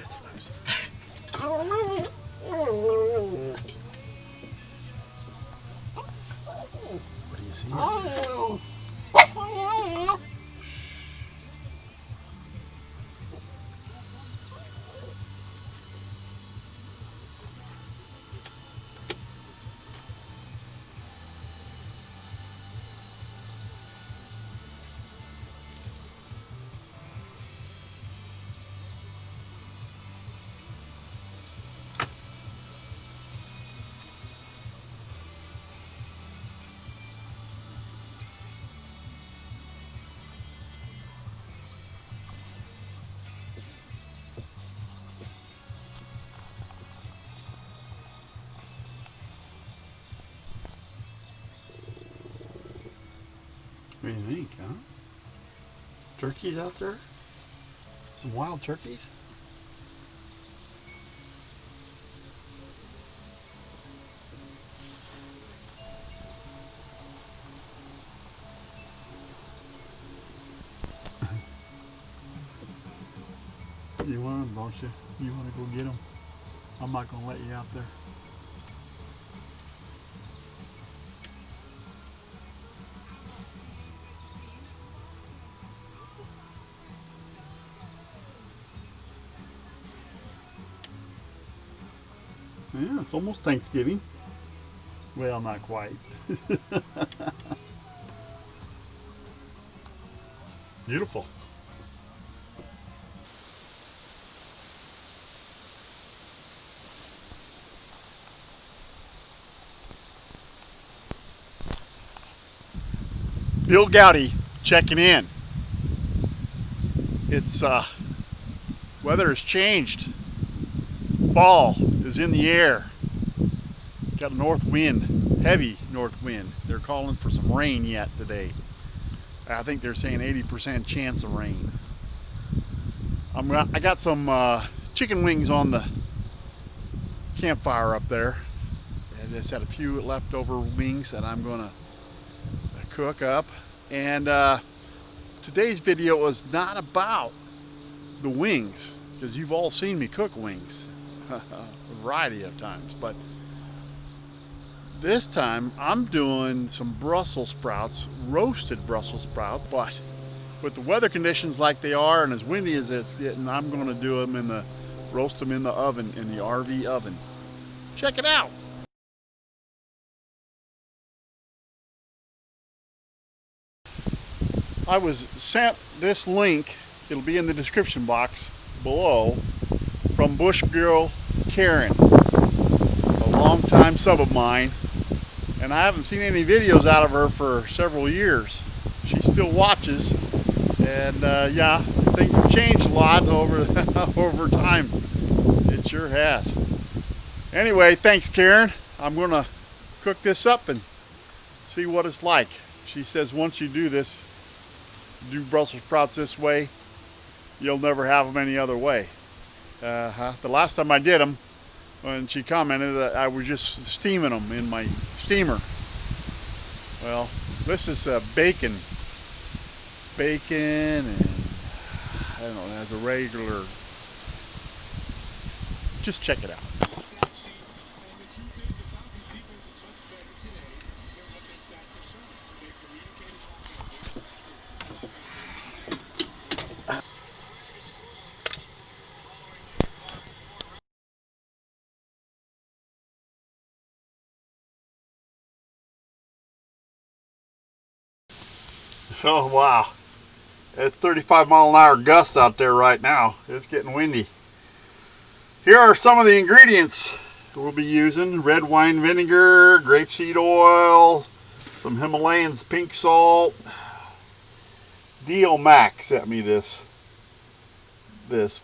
Yes, it is. What do you see? What do you think, huh? Turkeys out there? Some wild turkeys? You want them, don't you? You want to go get them? I'm not going to let you out there. Yeah, it's almost Thanksgiving. Well, not quite. Beautiful. Bill Gowdy checking in. It's weather has changed. Fall is in the air. Got a north wind, heavy north wind. They're calling for some rain yet today. I think they're saying 80% chance of rain. I got some chicken wings on the campfire up there. I just had a few leftover wings that I'm gonna cook up. And today's video was not about the wings, because you've all seen me cook wings a variety of times, but this time I'm doing some Brussels sprouts, roasted Brussels sprouts. But with the weather conditions like they are and as windy as it's getting, I'm going to do them roast them in the oven, in the RV oven. Check it out. I was sent this link, it'll be in the description box below, from Bush Girl Karen, a longtime sub of mine, and I haven't seen any videos out of her for several years. She still watches, and yeah, things have changed a lot over over time. It sure has. Anyway, thanks, Karen. I'm gonna cook this up and see what it's like. She says once you do this, do Brussels sprouts this way, you'll never have them any other way. The last time I did them, when she commented, I was just steaming them in my steamer. Well, this is bacon, and I don't know, it has a regular. Just check it out. Oh wow, it's 35-mile-an-hour gusts out there right now. It's getting windy. Here are some of the ingredients we'll be using: red wine vinegar, grapeseed oil, some Himalayan pink salt. D.L. Mac sent me this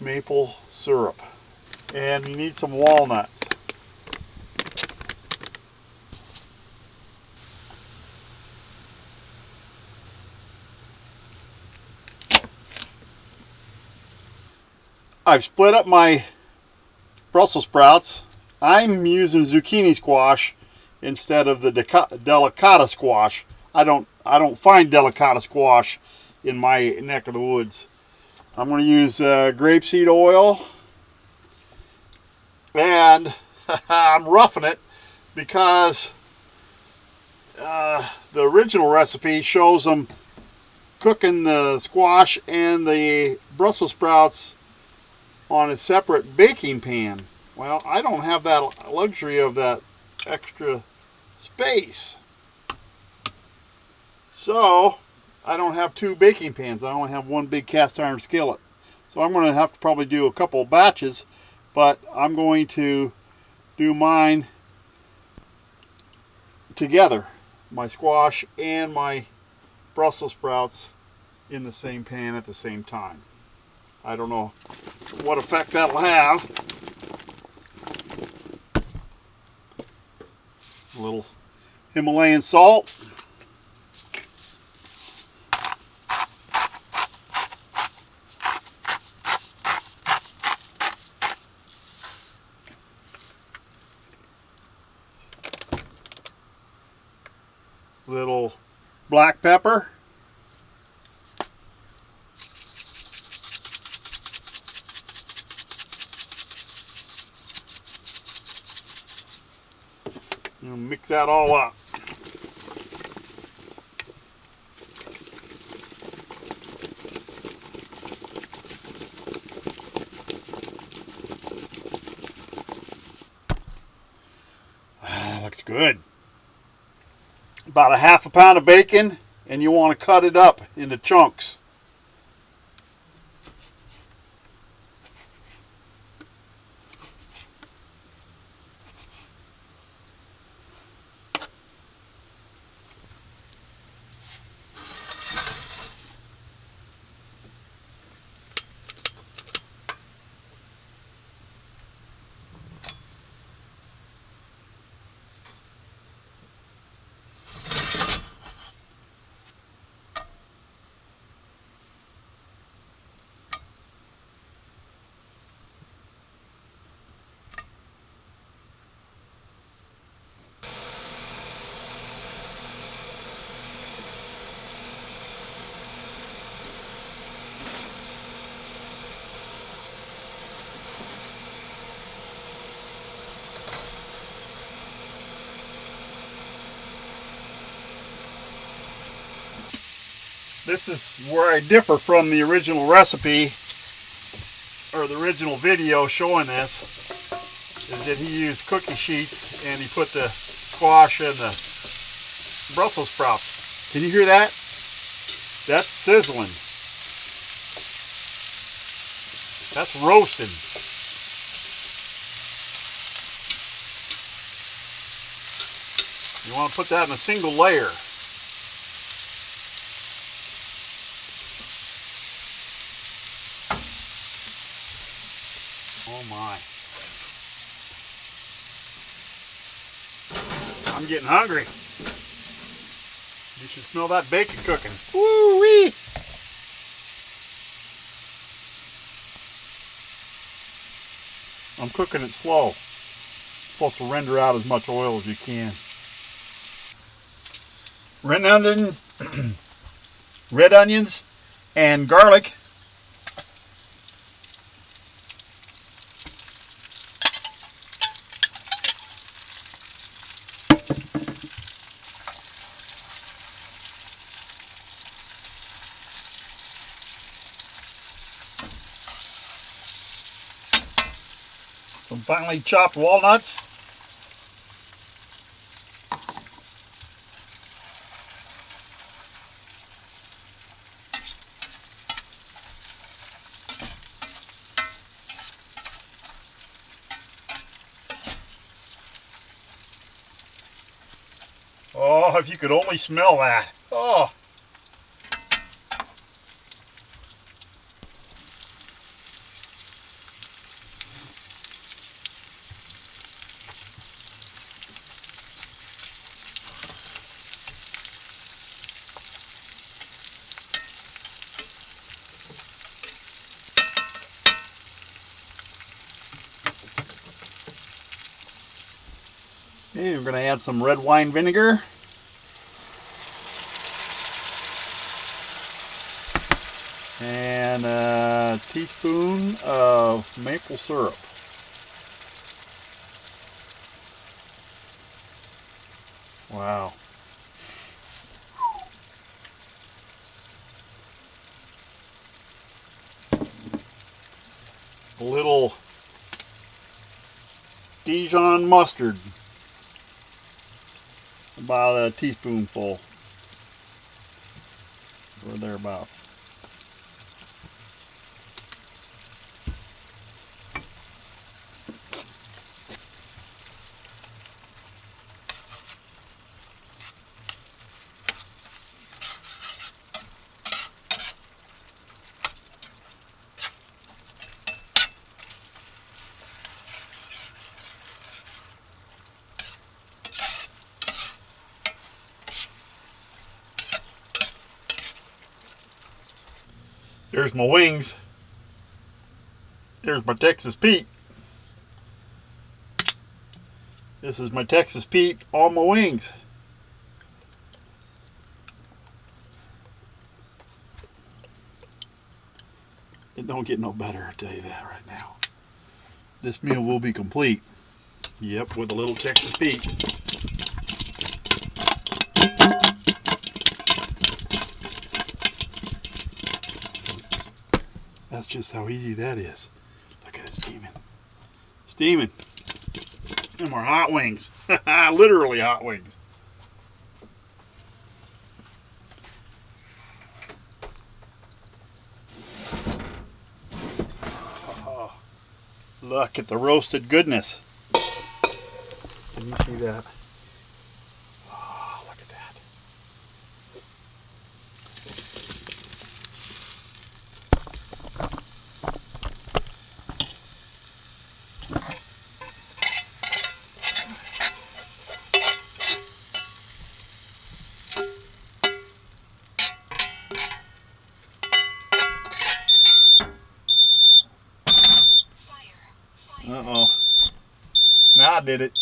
maple syrup, and you need some walnuts. I've split up my Brussels sprouts. I'm using zucchini squash instead of the delicata squash. I don't find delicata squash in my neck of the woods. I'm going to use grapeseed oil, And I'm roughing it because the original recipe shows them cooking the squash and the Brussels sprouts on a separate baking pan. Well, I don't have that luxury of that extra space. So I don't have two baking pans. I only have one big cast iron skillet. So I'm going to have to probably do a couple batches, but I'm going to do mine together. My squash and my Brussels sprouts in the same pan at the same time. I don't know what effect that'll have. A little Himalayan salt. Little black pepper. And mix that all up. Looks good. About a half a pound of bacon, and you want to cut it up into chunks. This is where I differ from the original recipe, or the original video showing this, is that he used cookie sheets and he put the squash and the Brussels sprouts. Can you hear that? That's sizzling. That's roasted. You want to put that in a single layer. Oh my. I'm getting hungry. You should smell that bacon cooking. Woo-wee! I'm cooking it slow. It's supposed to render out as much oil as you can. Red onions and garlic. Some finely chopped walnuts. Oh, if you could only smell that. Oh. Okay, we're going to add some red wine vinegar. And a teaspoon of maple syrup. Wow. A little Dijon mustard, about a teaspoonful or thereabouts. There's my wings. There's my Texas Pete. This is my Texas Pete on my wings. It don't get no better, I tell you that right now. This meal will be complete. Yep, with a little Texas Pete. That's just how easy that is. Look at it steaming. Steaming. Them are hot wings. Literally hot wings. Oh, look at the roasted goodness. Can you see that? Oh, look at that. Uh-oh. Now I did it.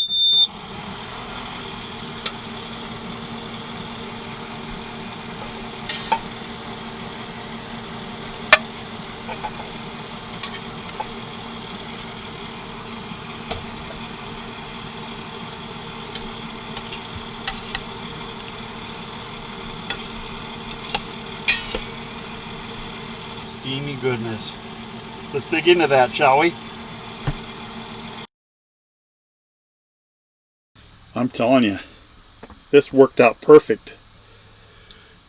Steamy goodness. Let's dig into that, shall we? I'm telling you, this worked out perfect.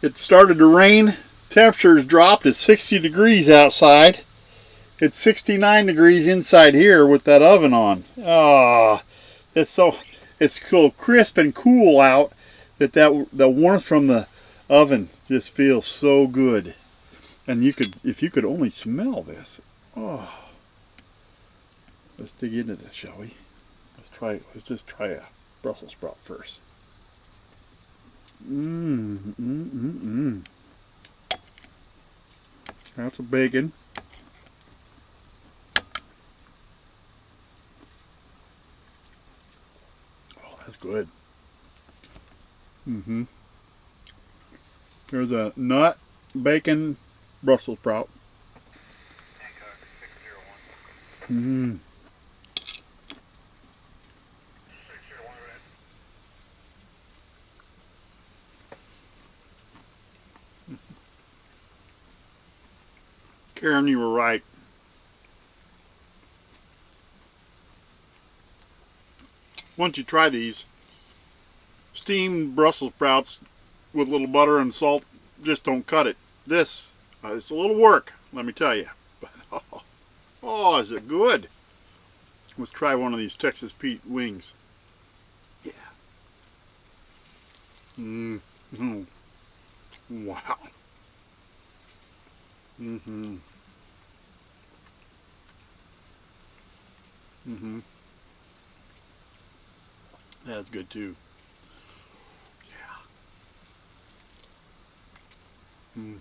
It started to rain. Temperatures dropped. It's 60 degrees outside. It's 69 degrees inside here with that oven on. Ah, it's so crisp and cool out that the warmth from the oven just feels so good. And if you could only smell this. Oh, let's dig into this, shall we? Let's just try a Brussels sprout first. That's a bacon. Oh, that's good. There's a nut, bacon, Brussels sprout. Karen, you were right. Once you try these, steamed Brussels sprouts with a little butter and salt just don't cut it. This, it's a little work, let me tell you. But, oh, is it good? Let's try one of these Texas Pete wings. Yeah. Wow. That's good too. Yeah.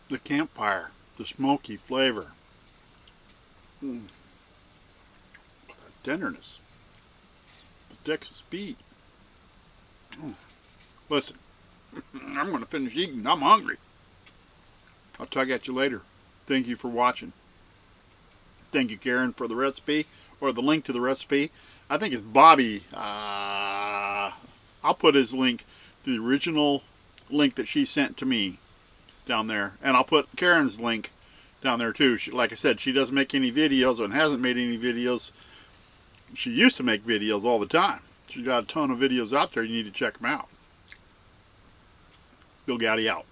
The campfire, the smoky flavor. Tenderness. The Texas Pete. Listen, I'm going to finish eating. I'm hungry. I'll talk at you later. Thank you for watching. Thank you, Karen, for the recipe, or the link to the recipe. I think it's Bobby. I'll put his link, the original link that she sent to me down there. And I'll put Karen's link down there too. Like I said, she doesn't make any videos and hasn't made any videos. She used to make videos all the time. She's got a ton of videos out there. You need to check them out. Bill Gowdy out.